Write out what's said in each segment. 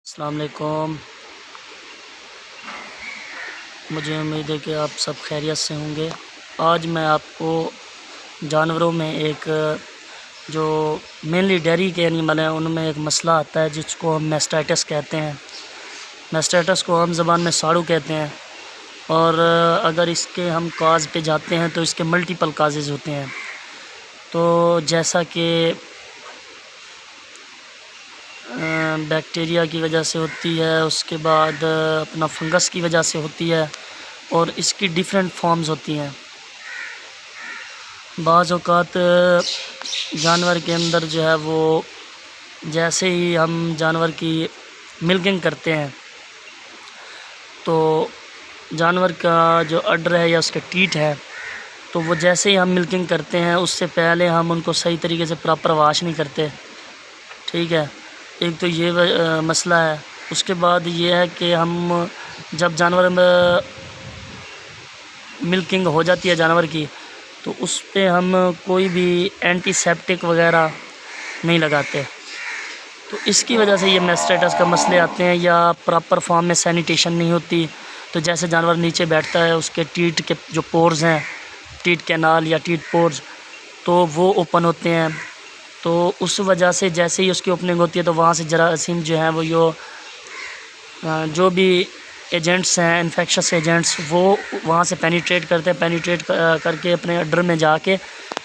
अस्सलाम वालेकुम। मुझे उम्मीद है कि आप सब खैरियत से होंगे। आज मैं आपको जानवरों में एक जो मेनली डेयरी के एनिमल हैं उनमें एक मसला आता है जिसको हम मैस्टाइटिस कहते हैं। मैस्टाइटिस को आम ज़बान में साड़ू कहते हैं और अगर इसके हम काज पे जाते हैं तो इसके मल्टीपल काजेज़ होते हैं। तो जैसा कि बैक्टीरिया की वजह से होती है, उसके बाद अपना फंगस की वजह से होती है और इसकी डिफरेंट फॉर्म्स होती हैं। बाज़ औक़ात जानवर के अंदर जो है वो जैसे ही हम जानवर की मिल्किंग करते हैं तो जानवर का जो अड्डर है या उसका टीट है तो वो जैसे ही हम मिल्किंग करते हैं उससे पहले हम उनको सही तरीके से प्रॉपर वॉश नहीं करते। ठीक है, एक तो ये मसला है। उसके बाद ये है कि हम जब जानवर में मिल्किंग हो जाती है जानवर की तो उस पे हम कोई भी एंटीसेप्टिक वगैरह नहीं लगाते। तो इसकी वजह से ये मैस्टाइटिस का मसले आते हैं या प्रॉपर फॉर्म में सैनिटेशन नहीं होती। तो जैसे जानवर नीचे बैठता है उसके टीट के जो पोर्स हैं, टीट कैनाल या टीट पोर्स, तो वो ओपन होते हैं। तो उस वजह से जैसे ही उसकी ओपनिंग होती है तो वहाँ से जरासीम जो हैं वो जो भी एजेंट्स हैं, इन्फेक्शस एजेंट्स, वो वहाँ से पेनिट्रेट करते हैं। पेनिट्रेट करके अपने अड्डर में जाके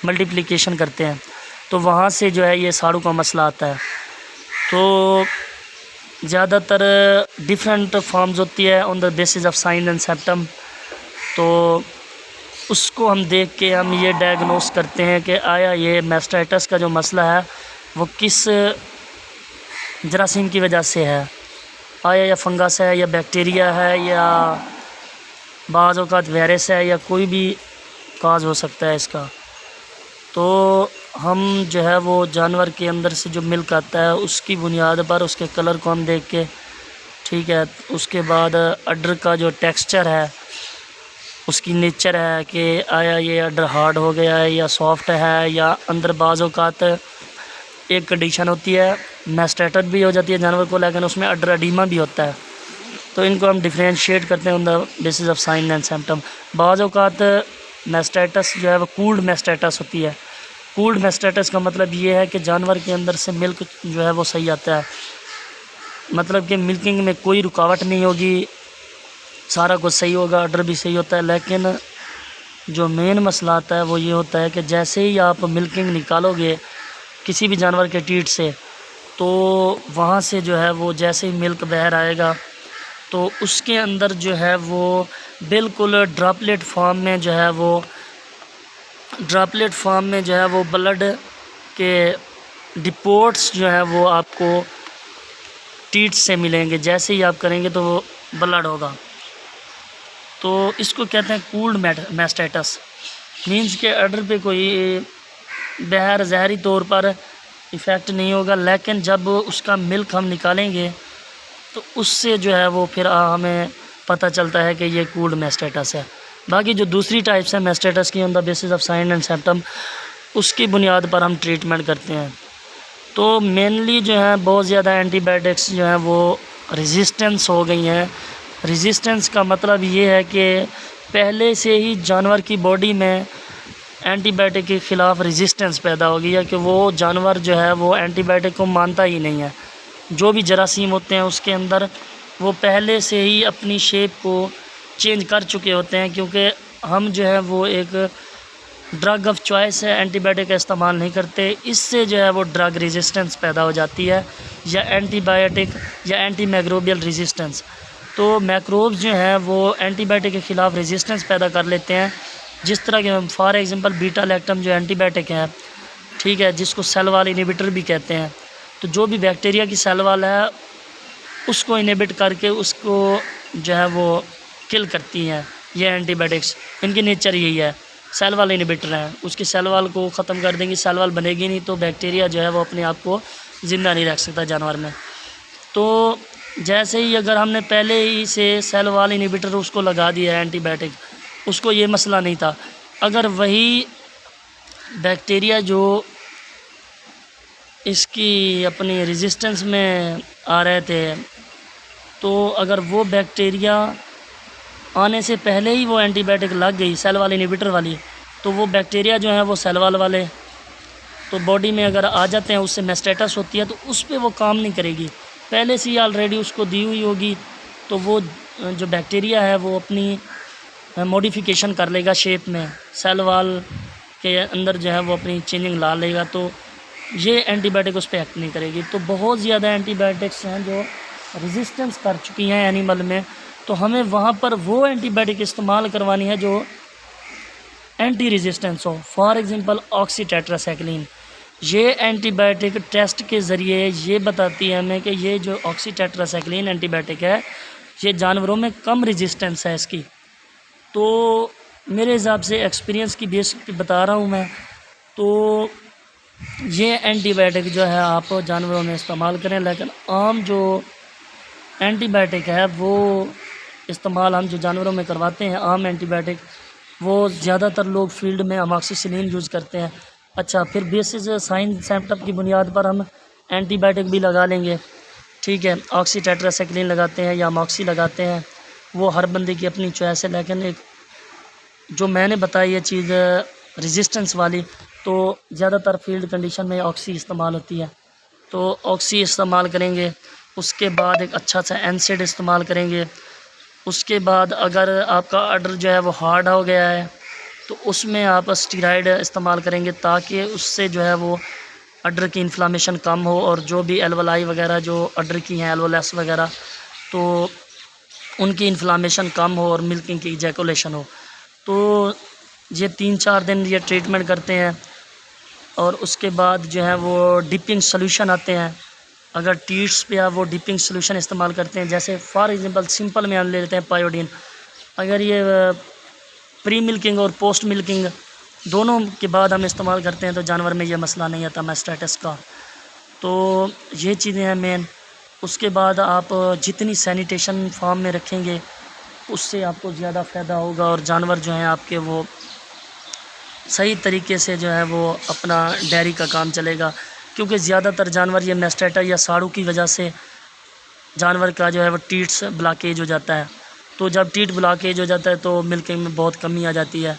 मल्टीप्लिकेशन करते हैं। तो वहाँ से जो है ये साड़ू का मसला आता है। तो ज़्यादातर डिफरेंट फॉर्म्स होती है on the basis of sine and symptom. तो उसको हम देख के हम ये डायग्नोस करते हैं कि आया ये मैस्टाइटिस का जो मसला है वो किस जरासीम की वजह से है, आया या फंगस है या बैक्टीरिया है या बाज़ औक़ात वायरस है या कोई भी काज हो सकता है इसका। तो हम जो है वो जानवर के अंदर से जो मिल्क आता है उसकी बुनियाद पर उसके कलर को हम देख के, ठीक है, उसके बाद अड्डर का जो टेक्सचर है, उसकी नेचर है कि आया ये अड्डर हार्ड हो गया है या सॉफ्ट है या अंदर बाज़ औक़ात एक कंडीशन होती है मैस्टाइटिस भी हो जाती है जानवर को, लेकिन उसमें अड्डर एडीमा भी होता है। तो इनको हम डिफरेंशिएट करते हैं on the basis of sine and symptom. बाज़ औक़ात मैस्टाइटिस जो है वो कूल्ड मैस्टाइटिस होती है। कूल्ड मैस्टाइटिस का मतलब ये है कि जानवर के अंदर से मिल्क जो है वो सही आता है, मतलब कि मिल्किंग में कोई रुकावट नहीं होगी, सारा कुछ सही होगा, अड्डर भी सही होता है। लेकिन जो मेन मसला आता है वो ये होता है कि जैसे ही आप मिल्किंग निकालोगे किसी भी जानवर के टीट से तो वहाँ से जो है वो जैसे ही मिल्क बाहर आएगा तो उसके अंदर जो है वो बिल्कुल ड्रॉपलेट फॉर्म में जो है वो ब्लड के डिपोट्स जो है वो आपको टीट से मिलेंगे। जैसे ही आप करेंगे तो वो ब्लड होगा। तो इसको कहते हैं कूल्ड मैस्टाइटिस। मीन्स के अड्डर पे कोई बहर ज़हरी तौर पर इफ़ेक्ट नहीं होगा, लेकिन जब उसका मिल्क हम निकालेंगे तो उससे जो है वो फिर हमें पता चलता है कि ये कूल्ड मैस्टाइटिस है। बाकी जो दूसरी टाइप्स है मैस्टाइटिस की on the basis of sine and symptom, उसकी बुनियाद पर हम ट्रीटमेंट करते हैं। तो मेनली जो है बहुत ज़्यादा एंटीबायोटिक्स जो हैं वो रेजिस्टेंस हो गई हैं। रेजिस्टेंस का मतलब ये है कि पहले से ही जानवर की बॉडी में एंटीबायोटिक के ख़िलाफ़ रेजिस्टेंस पैदा हो गई है कि वो जानवर जो है वो एंटीबायोटिक को मानता ही नहीं है। जो भी जरासीम होते हैं उसके अंदर वो पहले से ही अपनी शेप को चेंज कर चुके होते हैं, क्योंकि हम जो है वो एक ड्रग ऑफ चॉइस है, एंटीबायोटिक का इस्तेमाल नहीं करते। इससे जो है वो ड्रग रेजिस्टेंस पैदा हो जाती है या एंटीबायोटिक या एंटी माइक्रोबियल रेजिस्टेंस। तो मैक्रोब्स जो हैं वो एंटीबायोटिक के ख़िलाफ़ रेजिस्टेंस पैदा कर लेते हैं। जिस तरह के फॉर एग्ज़ाम्पल बीटा लैक्टम जो एंटीबायोटिक है, ठीक है, जिसको सेल वॉल इनहिबिटर भी कहते हैं। तो जो भी बैक्टीरिया की सेल वॉल है उसको इनहिबिट करके उसको जो है वो किल करती हैं ये एंटीबायोटिक्स। इनकी नेचर यही है, सेल वॉल इनहिबिटर हैं। उसकी सेल वॉल को ख़त्म कर देंगी, सेल वॉल बनेगी नहीं तो बैक्टीरिया जो है वो अपने आप को ज़िंदा नहीं रख सकता जानवर में। तो जैसे ही अगर हमने पहले ही से सेल वॉल इनहिबिटर उसको लगा दिया है एंटीबायोटिक, उसको ये मसला नहीं था। अगर वही बैक्टीरिया जो इसकी अपनी रेजिस्टेंस में आ रहे थे तो अगर वो बैक्टीरिया आने से पहले ही वो एंटीबायोटिक लग गई, सेल वाली इनहिबिटर वाली, तो वो बैक्टीरिया जो है वो सेल वाल वाले तो बॉडी में अगर आ जाते हैं, उससे मेस्टेटस होती है, तो उस पर वो काम नहीं करेगी। पहले से ही ऑलरेडी उसको दी हुई होगी, तो वो जो बैक्टीरिया है वो अपनी मॉडिफिकेशन कर लेगा शेप में, सेल वाल के अंदर जो है वो अपनी चेंजिंग ला लेगा, तो ये एंटीबायोटिक उस पर एक्ट नहीं करेगी। तो बहुत ज़्यादा एंटीबायोटिक्स हैं जो रेजिस्टेंस कर चुकी हैं एनिमल में, तो हमें वहाँ पर वो एंटीबायोटिक इस्तेमाल करवानी है जो एंटी रेजिस्टेंस हो। फॉर एग्ज़ाम्पल ऑक्सीटेट्रासाइक्लिन, ये एंटीबायोटिक टेस्ट के ज़रिए ये बताती है हमें कि ये जो ऑक्सीटेट्रासाइक्लिन एंटीबायोटिक है ये जानवरों में कम रेजिस्टेंस है इसकी। तो मेरे हिसाब से एक्सपीरियंस की बेस पे बता रहा हूँ मैं, तो ये एंटीबायोटिक जो है आप जानवरों में इस्तेमाल करें, लेकिन आम जो एंटीबायोटिक है वो इस्तेमाल हम जो जानवरों में करवाते हैं आम एंटीबायोटिक, वो ज़्यादातर लोग फील्ड में अमॉक्सिसिलिन यूज़ करते हैं। अच्छा, फिर बेसिस साइन सिम्टम की बुनियाद पर हम एंटीबायोटिक भी लगा लेंगे, ठीक है, ऑक्सीटेट्रासाइक्लिन लगाते हैं या अमॉक्सी लगाते हैं, वो हर बंदे की अपनी चॉइस है। लेकिन एक जो मैंने बताई ये चीज़ रेजिस्टेंस वाली, तो ज़्यादातर फील्ड कंडीशन में ऑक्सी इस्तेमाल होती है, तो ऑक्सी इस्तेमाल करेंगे। उसके बाद एक अच्छा सा एनसेड इस्तेमाल करेंगे। उसके बाद अगर आपका अडर जो है वो हार्ड हो गया है तो उसमें आप स्टीराइड इस्तेमाल करेंगे, ताकि उससे जो है वो अडर की इन्फ्लामेशन कम हो, और जो भी एल्वोलाई वगैरह जो अडर की हैं, एल्वोलेस वगैरह, तो उनकी इन्फ्लामेशन कम हो और मिल्किंग की इजैकुलेशन हो। तो ये 3-4 दिन ये ट्रीटमेंट करते हैं, और उसके बाद जो है वो डिपिंग सोल्यूशन आते हैं। अगर टीट्स पे आप वो डिपिंग सोल्यूशन इस्तेमाल करते हैं, जैसे फॉर एग्जांपल सिंपल में हम ले लेते हैं पायोडीन, अगर ये प्री मिल्किंग और पोस्ट मिल्किंग दोनों के बाद हम इस्तेमाल करते हैं तो जानवर में ये मसला नहीं आता मेस्टेटिस का। तो ये चीज़ें हैं मेन। उसके बाद आप जितनी सैनिटेशन फार्म में रखेंगे उससे आपको ज़्यादा फ़ायदा होगा, और जानवर जो हैं आपके वो सही तरीके से जो है वो अपना डेयरी का काम चलेगा। क्योंकि ज़्यादातर जानवर ये मेस्टेटा या साड़ू की वजह से जानवर का जो है वो टीट्स ब्लॉकेज हो जाता है। तो जब टीट ब्लॉकेज हो जाता है तो मिल्किंग में बहुत कमी आ जाती है।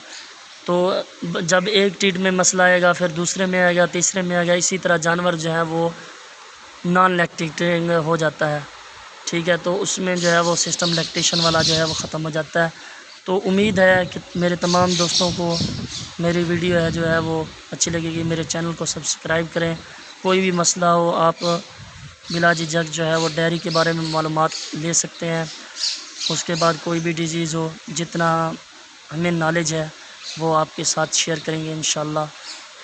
तो जब एक टीट में मसला आएगा, फिर दूसरे में आएगा, तीसरे में आएगा, इसी तरह जानवर जो है वो नॉन लैक्टेटिंग हो जाता है, ठीक है। तो उसमें जो है वो सिस्टम लैक्टेशन वाला जो है वो ख़त्म हो जाता है। तो उम्मीद है कि मेरे तमाम दोस्तों को मेरी वीडियो है जो है वो अच्छी लगेगी। मेरे चैनल को सब्सक्राइब करें। कोई भी मसला हो आप बिला झिझक जो है वो डेयरी के बारे में मालूमात ले सकते हैं। उसके बाद कोई भी डिज़ीज़ हो, जितना हमें नॉलेज है वो आपके साथ शेयर करेंगे इंशाअल्लाह।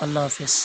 अल्लाह हाफ़िज़।